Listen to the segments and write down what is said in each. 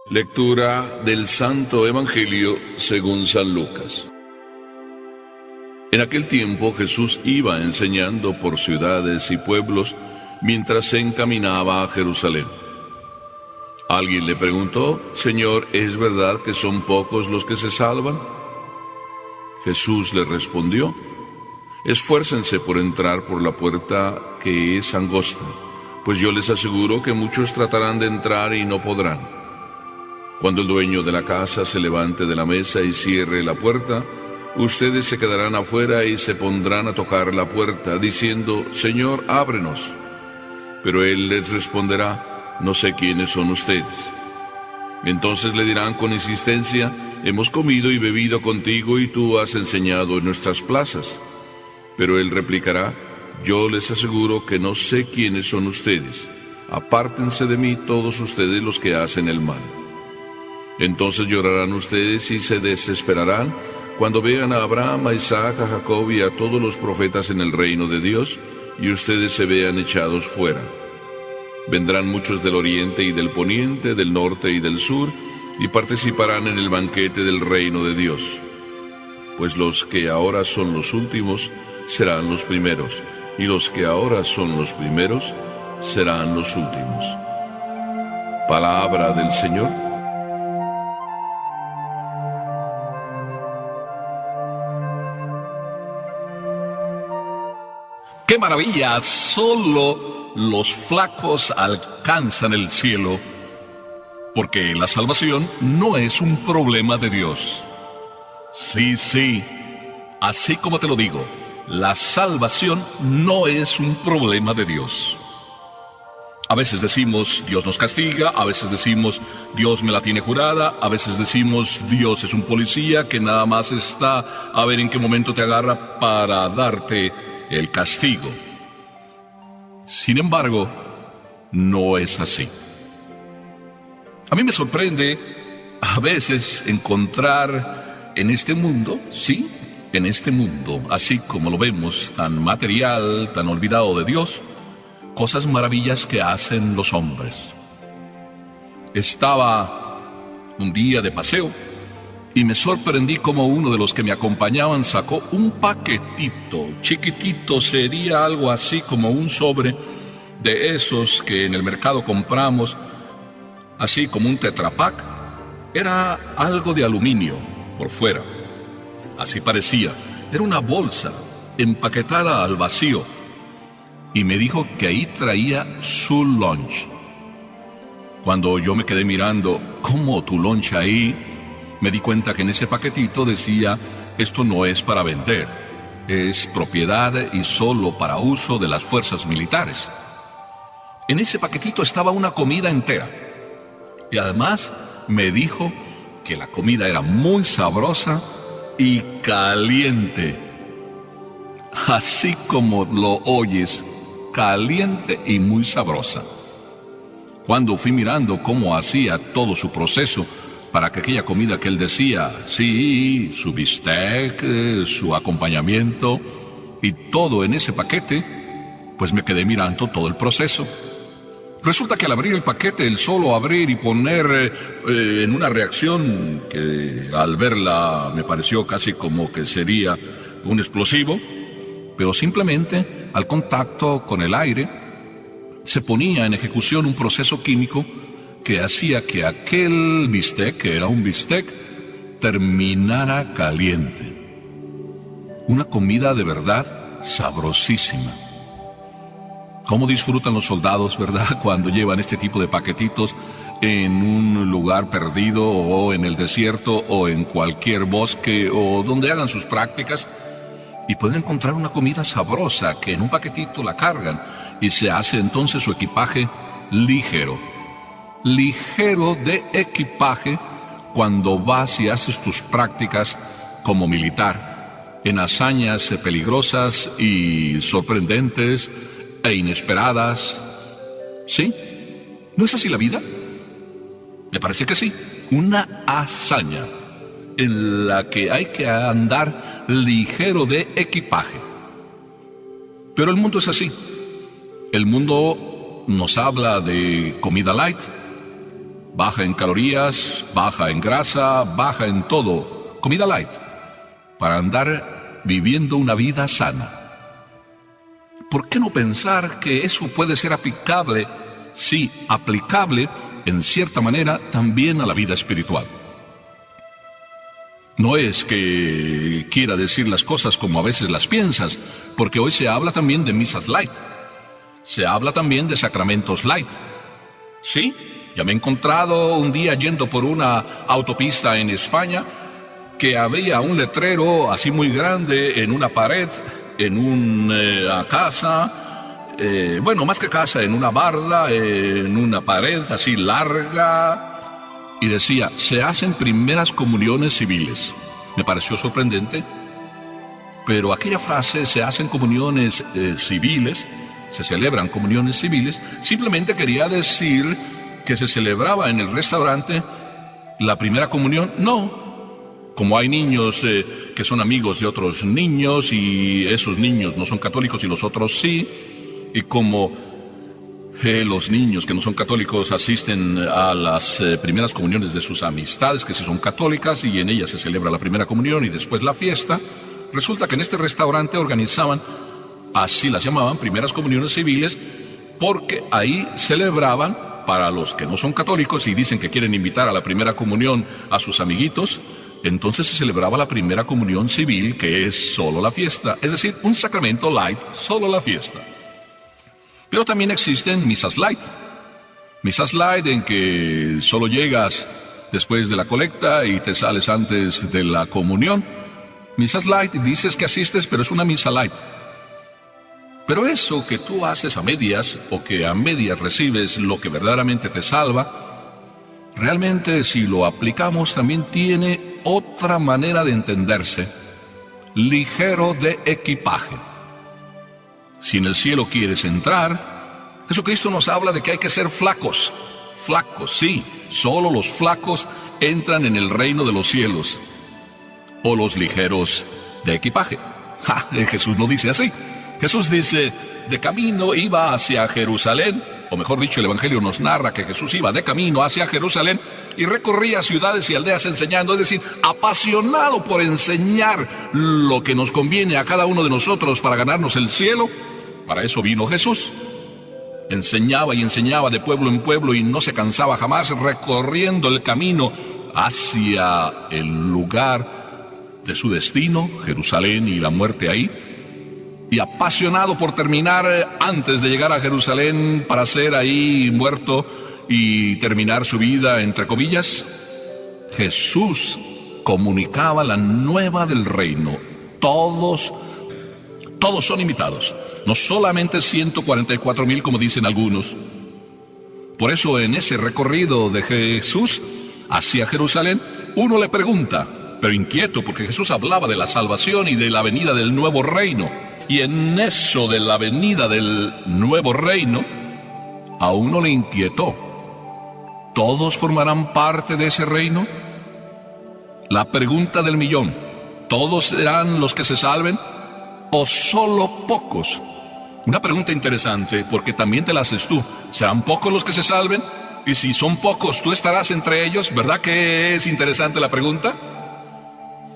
Lectura del Santo Evangelio según San Lucas. En aquel tiempo Jesús iba enseñando por ciudades y pueblos mientras se encaminaba a Jerusalén. Alguien le preguntó: Señor, ¿es verdad que son pocos los que se salvan? Jesús le respondió: Esfuércense por entrar por la puerta que es angosta, pues yo les aseguro que muchos tratarán de entrar y no podrán. Cuando el dueño de la casa se levante de la mesa y cierre la puerta, ustedes se quedarán afuera y se pondrán a tocar la puerta, diciendo: Señor, ábrenos. Pero él les responderá: No sé quiénes son ustedes. Entonces le dirán con insistencia: Hemos comido y bebido contigo y tú has enseñado en nuestras plazas. Pero él replicará: Yo les aseguro que no sé quiénes son ustedes. Apártense de mí todos ustedes los que hacen el mal. Entonces llorarán ustedes y se desesperarán cuando vean a Abraham, a Isaac, a Jacob y a todos los profetas en el reino de Dios, y ustedes se vean echados fuera. Vendrán muchos del oriente y del poniente, del norte y del sur, y participarán en el banquete del reino de Dios. Pues los que ahora son los últimos serán los primeros, y los que ahora son los primeros serán los últimos. Palabra del Señor. ¡Qué maravilla! Solo los flacos alcanzan el cielo, porque la salvación no es un problema de Dios. Sí, así como te lo digo, la salvación no es un problema de Dios. A veces decimos: Dios nos castiga, a veces decimos: Dios me la tiene jurada, a veces decimos: Dios es un policía que nada más está a ver en qué momento te agarra para darte el castigo. Sin embargo, no es así. A mí me sorprende a veces encontrar en este mundo, sí, en este mundo, así como lo vemos, tan material, tan olvidado de Dios, cosas maravillas que hacen los hombres. Estaba un día de paseo y me sorprendí como uno de los que me acompañaban sacó un paquetito chiquitito, sería algo así como un sobre de esos que en el mercado compramos, así como un Tetra Pak. Era algo de aluminio por fuera, así parecía. Era una bolsa empaquetada al vacío, y me dijo que ahí traía su lunch. Cuando yo me quedé mirando: ¿cómo tu lunch ahí?, me di cuenta que en ese paquetito decía: esto no es para vender, es propiedad y solo para uso de las fuerzas militares. En ese paquetito estaba una comida entera, y además me dijo que la comida era muy sabrosa y caliente. Así como lo oyes, caliente y muy sabrosa. Cuando fui mirando cómo hacía todo su proceso para que aquella comida que él decía, sí, su bistec, su acompañamiento y todo en ese paquete, pues me quedé mirando todo el proceso. Resulta que al abrir el paquete, el solo abrir y poner en una reacción que al verla me pareció casi como que sería un explosivo, pero simplemente al contacto con el aire se ponía en ejecución un proceso químico que hacía que aquel bistec, que era un bistec, terminara caliente. Una comida de verdad sabrosísima. ¿Cómo disfrutan los soldados, verdad?, cuando llevan este tipo de paquetitos en un lugar perdido o en el desierto o en cualquier bosque o donde hagan sus prácticas, y pueden encontrar una comida sabrosa que en un paquetito la cargan y se hace entonces su equipaje ligero de equipaje cuando vas y haces tus prácticas como militar en hazañas peligrosas y sorprendentes e inesperadas. ¿Sí? ¿No es así la vida? Me parece que sí. Una hazaña en la que hay que andar ligero de equipaje. Pero el mundo es así. El mundo nos habla de comida light, baja en calorías, baja en grasa, baja en todo, comida light, para andar viviendo una vida sana. ¿Por qué no pensar que eso puede ser aplicable, sí, aplicable en cierta manera también a la vida espiritual? No es que quiera decir las cosas como a veces las piensas, porque hoy se habla también de misas light. Se habla también de sacramentos light. Sí, ya me he encontrado un día yendo por una autopista en España que había un letrero así muy grande en una pared, en una casa, bueno, más que casa, en una barda, en una pared así larga, y decía, se hacen primeras comuniones civiles. Me pareció sorprendente, pero aquella frase, se hacen comuniones civiles, se celebran comuniones civiles, simplemente quería decir que se celebraba en el restaurante la primera comunión. No, como hay niños que son amigos de otros niños y esos niños no son católicos y los otros sí, y como los niños que no son católicos asisten a las primeras comuniones de sus amistades que sí son católicas y en ellas se celebra la primera comunión y después la fiesta, resulta que en este restaurante organizaban, así las llamaban, primeras comuniones civiles, porque ahí celebraban, para los que no son católicos y dicen que quieren invitar a la primera comunión a sus amiguitos, entonces se celebraba la primera comunión civil, que es solo la fiesta, es decir, un sacramento light, solo la fiesta. Pero también existen misas light. Misas light en que solo llegas después de la colecta y te sales antes de la comunión. Misas light, dices que asistes, pero es una misa light. Pero eso que tú haces a medias, o que a medias recibes lo que verdaderamente te salva, realmente si lo aplicamos también tiene otra manera de entenderse. Ligero de equipaje. Si en el cielo quieres entrar, Jesucristo nos habla de que hay que ser flacos. Flacos, sí, solo los flacos entran en el reino de los cielos. O los ligeros de equipaje. Jesús no dice así. Jesús dice, de camino iba hacia Jerusalén, o mejor dicho, el Evangelio nos narra que Jesús iba de camino hacia Jerusalén y recorría ciudades y aldeas enseñando, es decir, apasionado por enseñar lo que nos conviene a cada uno de nosotros para ganarnos el cielo. Para eso vino Jesús. Enseñaba y enseñaba de pueblo en pueblo y no se cansaba jamás, recorriendo el camino hacia el lugar de su destino, Jerusalén y la muerte ahí. Y apasionado por terminar antes de llegar a Jerusalén para ser ahí muerto y terminar su vida, entre comillas, Jesús comunicaba la nueva del reino. Todos son invitados, no solamente 144,000 como dicen algunos. Por eso en ese recorrido de Jesús hacia Jerusalén, uno le pregunta, pero inquieto porque Jesús hablaba de la salvación y de la venida del nuevo reino. Y en eso de la venida del nuevo reino, a uno le inquietó. ¿Todos formarán parte de ese reino? La pregunta del millón, ¿todos serán los que se salven? ¿O solo pocos? Una pregunta interesante, porque también te la haces tú. ¿Serán pocos los que se salven? Y si son pocos, ¿tú estarás entre ellos? ¿Verdad que es interesante la pregunta?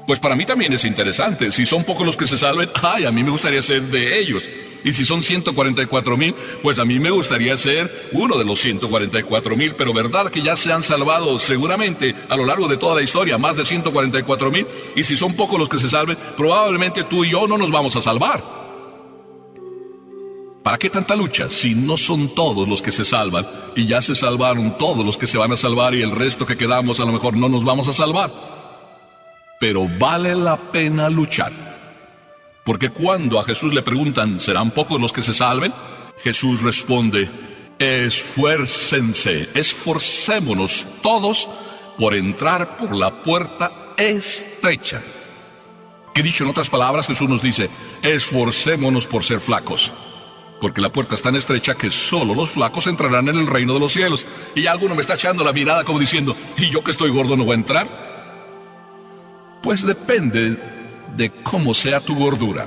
Pues para mí también es interesante. Si son pocos los que se salven, a mí me gustaría ser de ellos. Y si son 144,000, pues a mí me gustaría ser uno de los 144,000. Pero verdad que ya se han salvado seguramente a lo largo de toda la historia más de 144,000. Y si son pocos los que se salven, probablemente tú y yo no nos vamos a salvar. ¿Para qué tanta lucha si no son todos los que se salvan? Y ya se salvaron todos los que se van a salvar y el resto que quedamos a lo mejor no nos vamos a salvar. Pero vale la pena luchar. Porque cuando a Jesús le preguntan, ¿serán pocos los que se salven? Jesús responde, esfuércense, esforcémonos todos por entrar por la puerta estrecha. Que dicho en otras palabras, Jesús nos dice, esforcémonos por ser flacos. Porque la puerta es tan estrecha que solo los flacos entrarán en el reino de los cielos. Y alguno me está echando la mirada como diciendo, ¿y yo que estoy gordo no voy a entrar? Pues depende de cómo sea tu gordura.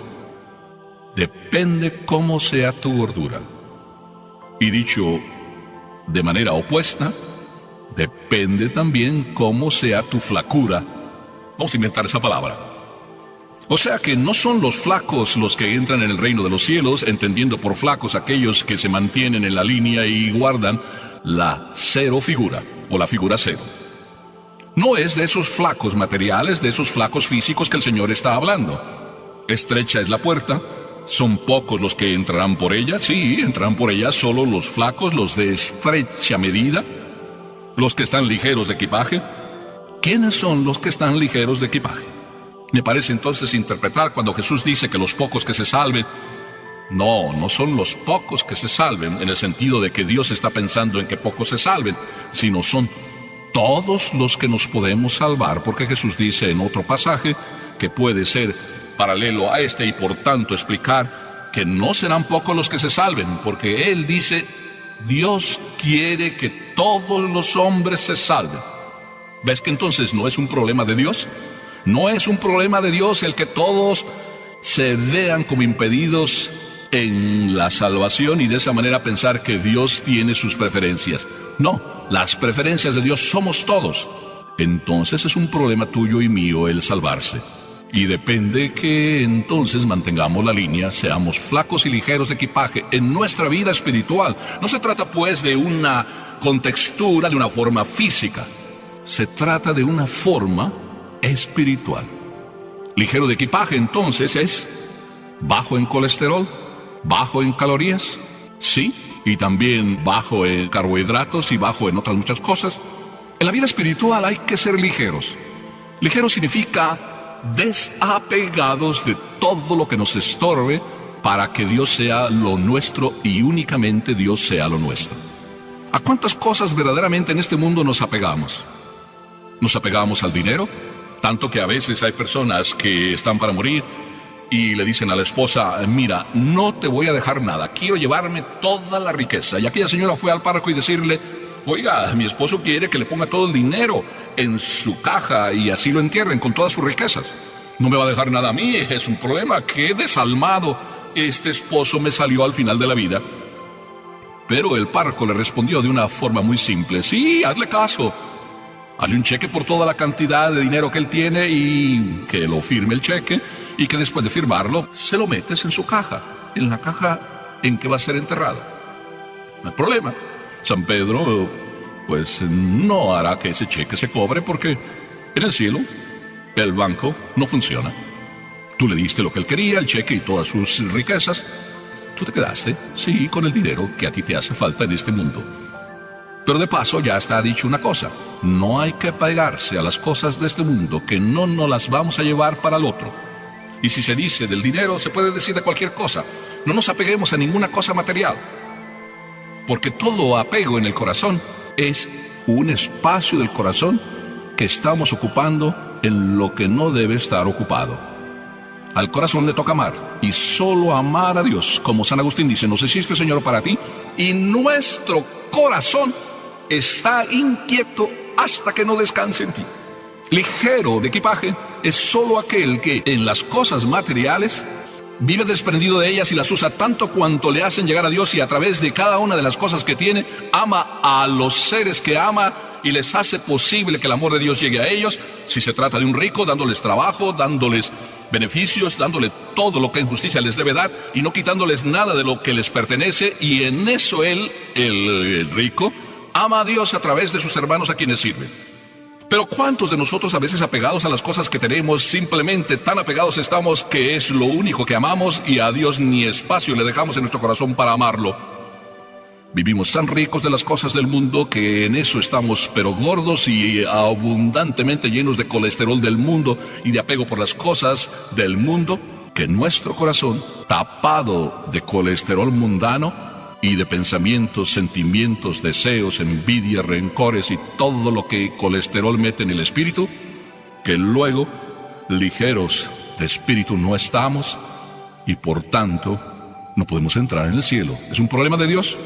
Depende cómo sea tu gordura. Y dicho de manera opuesta, Depende también cómo sea tu flacura. Vamos a inventar esa palabra. O sea que no son los flacos los que entran en el reino de los cielos, entendiendo por flacos aquellos que se mantienen en la línea y guardan la cero figura, o la figura cero. No es de esos flacos materiales, de esos flacos físicos que el Señor está hablando. Estrecha es la puerta, son pocos los que entrarán por ella. Sí, entrarán por ella solo los flacos, los de estrecha medida, los que están ligeros de equipaje. ¿Quiénes son los que están ligeros de equipaje? Me parece entonces interpretar cuando Jesús dice que los pocos que se salven, no son los pocos que se salven en el sentido de que Dios está pensando en que pocos se salven, sino son todos los que nos podemos salvar, porque Jesús dice en otro pasaje que puede ser paralelo a este y por tanto explicar que no serán pocos los que se salven, porque Él dice, Dios quiere que todos los hombres se salven. ¿Ves que entonces no es un problema de Dios? No es un problema de Dios el que todos se vean como impedidos en la salvación y de esa manera pensar que Dios tiene sus preferencias. No, las preferencias de Dios somos todos. Entonces es un problema tuyo y mío el salvarse. Y depende que entonces mantengamos la línea, seamos flacos y ligeros de equipaje en nuestra vida espiritual. No se trata pues de una contextura, de una forma física. Se trata de una forma espiritual. Ligero de equipaje entonces es bajo en colesterol, bajo en calorías, sí, y también bajo en carbohidratos y bajo en otras muchas cosas. En la vida espiritual hay que ser ligeros. Ligero significa desapegados de todo lo que nos estorbe para que Dios sea lo nuestro y únicamente Dios sea lo nuestro. ¿A cuántas cosas verdaderamente en este mundo nos apegamos? Nos apegamos al dinero, tanto que a veces hay personas que están para morir y le dicen a la esposa, mira, no te voy a dejar nada, quiero llevarme toda la riqueza. Y aquella señora fue al párroco y decirle, oiga, mi esposo quiere que le ponga todo el dinero en su caja y así lo entierren con todas sus riquezas. No me va a dejar nada a mí, es un problema. Qué desalmado este esposo me salió al final de la vida. Pero el párroco le respondió de una forma muy simple, sí, hazle caso. Hazle un cheque por toda la cantidad de dinero que él tiene y que lo firme el cheque y que después de firmarlo se lo metes en su caja, en la caja en que va a ser enterrado. No hay problema. San Pedro, pues no hará que ese cheque se cobre porque en el cielo el banco no funciona. Tú le diste lo que él quería, el cheque y todas sus riquezas. Tú te quedaste, sí, con el dinero que a ti te hace falta en este mundo. Pero de paso ya está dicho una cosa, no hay que apegarse a las cosas de este mundo, que no nos las vamos a llevar para el otro. Y si se dice del dinero, se puede decir de cualquier cosa. No nos apeguemos a ninguna cosa material, porque todo apego en el corazón es un espacio del corazón que estamos ocupando en lo que no debe estar ocupado. Al corazón le toca amar, y solo amar a Dios, como San Agustín dice, nos hiciste, Señor, para ti, y nuestro corazón está inquieto hasta que no descanse en ti. Ligero de equipaje es solo aquel que en las cosas materiales vive desprendido de ellas y las usa tanto cuanto le hacen llegar a Dios, y a través de cada una de las cosas que tiene, ama a los seres que ama y les hace posible que el amor de Dios llegue a ellos. Si se trata de un rico, dándoles trabajo, dándoles beneficios, dándole todo lo que en justicia les debe dar y no quitándoles nada de lo que les pertenece, y en eso él, el rico, ama a Dios a través de sus hermanos a quienes sirve. Pero ¿cuántos de nosotros a veces apegados a las cosas que tenemos, simplemente tan apegados estamos que es lo único que amamos y a Dios ni espacio le dejamos en nuestro corazón para amarlo? Vivimos tan ricos de las cosas del mundo que en eso estamos pero gordos y abundantemente llenos de colesterol del mundo y de apego por las cosas del mundo, que nuestro corazón, tapado de colesterol mundano y de pensamientos, sentimientos, deseos, envidia, rencores y todo lo que colesterol mete en el espíritu, que luego ligeros de espíritu no estamos y por tanto no podemos entrar en el cielo. ¿Es un problema de Dios?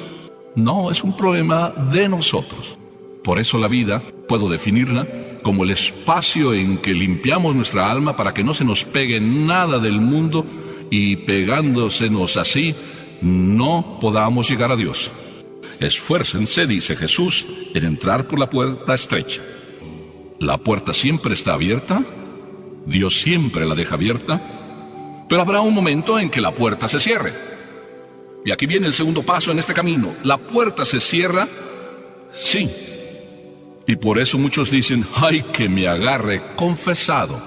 No, es un problema de nosotros. Por eso la vida, puedo definirla como el espacio en que limpiamos nuestra alma para que no se nos pegue nada del mundo y pegándosenos así, no podamos llegar a Dios. esfuércense, dice Jesús, en entrar por la puerta estrecha. La puerta siempre está abierta, Dios siempre la deja abierta, pero habrá un momento en que la puerta se cierre. Y aquí viene el segundo paso en este camino. La puerta se cierra, sí. Y por eso muchos dicen, ¡ay, que me agarre confesado!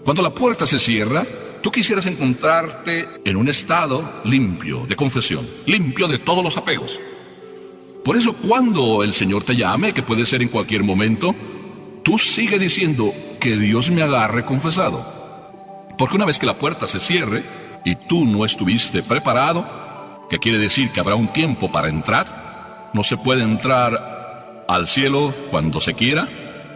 Cuando la puerta se cierra, tú quisieras encontrarte en un estado limpio de confesión, limpio de todos los apegos. Por eso cuando el Señor te llame, que puede ser en cualquier momento, tú sigue diciendo que Dios me agarre confesado. Porque una vez que la puerta se cierre y tú no estuviste preparado, que quiere decir que habrá un tiempo para entrar, no se puede entrar al cielo cuando se quiera,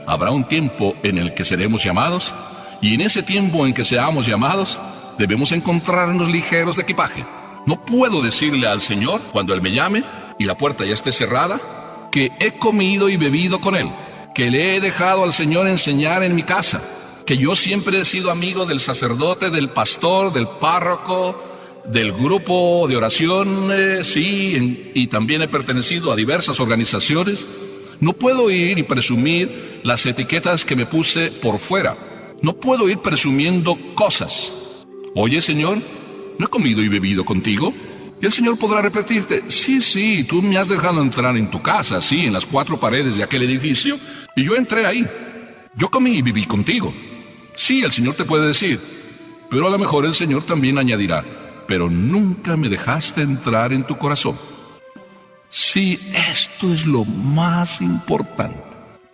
habrá un tiempo en el que seremos llamados, y en ese tiempo en que seamos llamados, debemos encontrarnos ligeros de equipaje. No puedo decirle al Señor, cuando Él me llame y la puerta ya esté cerrada, que he comido y bebido con Él, que le he dejado al Señor enseñar en mi casa, que yo siempre he sido amigo del sacerdote, del pastor, del párroco, del grupo de oración, y también he pertenecido a diversas organizaciones. No puedo ir y presumir las etiquetas que me puse por fuera. No puedo ir presumiendo cosas. Oye, Señor, ¿no he comido y bebido contigo? Y el Señor podrá repetirte, sí, tú me has dejado entrar en tu casa, sí, en las 4 paredes de aquel edificio, y yo entré ahí. Yo comí y viví contigo. Sí, el Señor te puede decir, pero a lo mejor el Señor también añadirá, pero nunca me dejaste entrar en tu corazón. Sí, esto es lo más importante.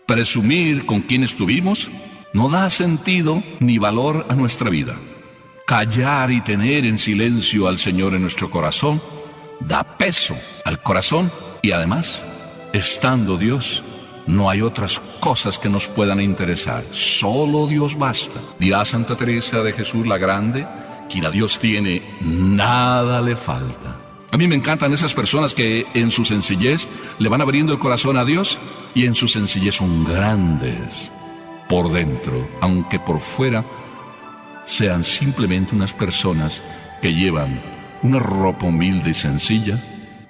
Presumir con quién estuvimos no da sentido ni valor a nuestra vida. Callar y tener en silencio al Señor en nuestro corazón da peso al corazón, y además, estando Dios, no hay otras cosas que nos puedan interesar. Solo Dios basta. Dirá Santa Teresa de Jesús la Grande, quien a Dios tiene, nada le falta. A mí me encantan esas personas que en su sencillez le van abriendo el corazón a Dios, y en su sencillez son grandes por dentro, aunque por fuera sean simplemente unas personas que llevan una ropa humilde y sencilla.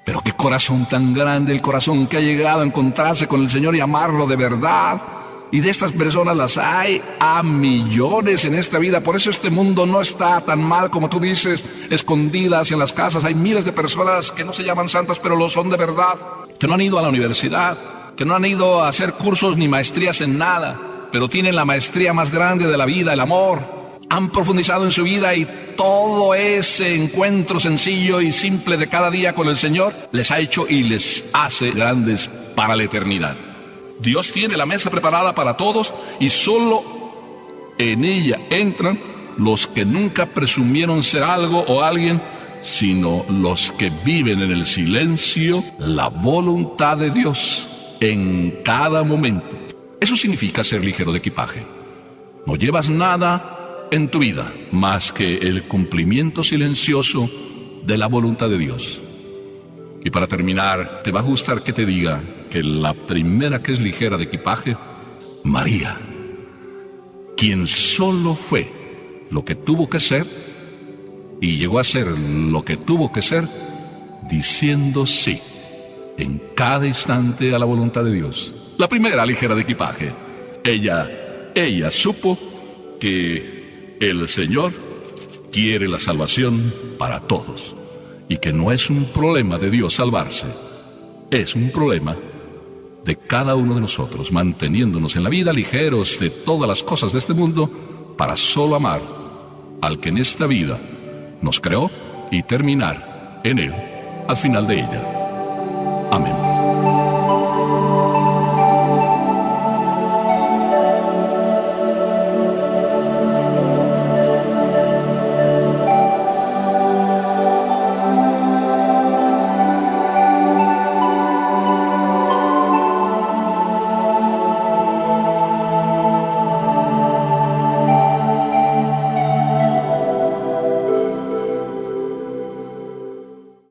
Pero qué corazón tan grande, el corazón que ha llegado a encontrarse con el Señor y amarlo de verdad. Y de estas personas las hay a millones en esta vida. Por eso este mundo no está tan mal como tú dices, escondidas en las casas. Hay miles de personas que no se llaman santas, pero lo son de verdad, que no han ido a la universidad, que no han ido a hacer cursos ni maestrías en nada, pero tienen la maestría más grande de la vida, el amor. Han profundizado en su vida, y todo ese encuentro sencillo y simple de cada día con el Señor les ha hecho y les hace grandes para la eternidad. Dios tiene la mesa preparada para todos, y solo en ella entran los que nunca presumieron ser algo o alguien, sino los que viven en el silencio la voluntad de Dios en cada momento. Eso significa ser ligero de equipaje. No llevas nada en tu vida más que el cumplimiento silencioso de la voluntad de Dios. Y para terminar, te va a gustar que te diga que la primera que es ligera de equipaje, María, quien solo fue lo que tuvo que ser y llegó a ser lo que tuvo que ser, diciendo sí en cada instante a la voluntad de Dios. La primera ligera de equipaje. Ella supo que el Señor quiere la salvación para todos, y que no es un problema de Dios salvarse, es un problema de cada uno de nosotros, manteniéndonos en la vida ligeros de todas las cosas de este mundo, para solo amar al que en esta vida nos creó y terminar en Él al final de ella. Amén.